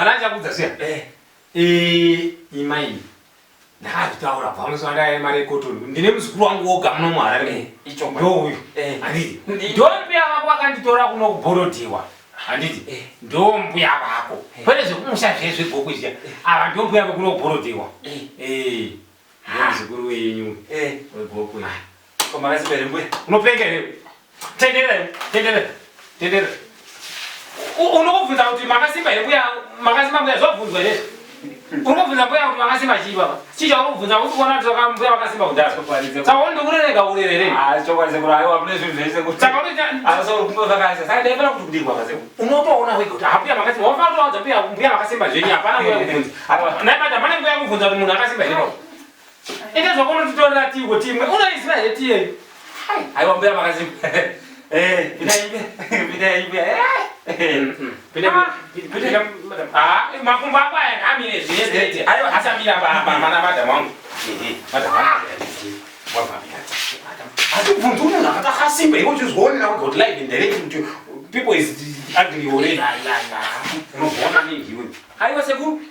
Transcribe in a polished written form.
Kanacha kudzasia. Imai. Ndakazvitaura pamusoro mari kotoni. Ndine muzukuru wangu woga munomu Harare. Icho ndo uyu. Handiti. Ndombi yako wakanditora kuno kubhorodiwa. Handiti. Ndombi yako. Pane zvekumusha zvezvegokwe zviya. Ava ndombi yako kuno kubhorodiwa. Muzukuru wenyu. Wegokwe. Koma rasipere mbuya. Unopenga here. Tendere. Unokubvunza kuti makasimba here mbuya, makasimba mbuya zvobvunzwa here. Unokubvunza mbuya kuti makasimba chii baba. Chicha unokubvunza kuti kuona kuti mbuya makasimba kudhara. Saka unondikurereka urerere. Chokwadi sekuru aiwa mune zvinhu zvese kuti. Saka unoita asoro kumbovakaisa. Saka ndaifana kuti kudikwa kasekuru. Unotoona wega kuti mbuya makasimba. Wafana kuudza mbuya makasimba zvenyu hapana mbuya kuvhunza. Naibata pane mbuya kuvhunza kuti munhu akasimba here. Ita zvakunotitorera tiwo timwe. Unoiziva here tiye. Aiwa mbuya makasimba. Makumbo ako akamire zvese asamira mana madam wangu. Asi muntu umunhu akakasimba iwe uchizviona kuti live and direct kuti people is ugly already. Unogona nini iwe? Aiwa sekuru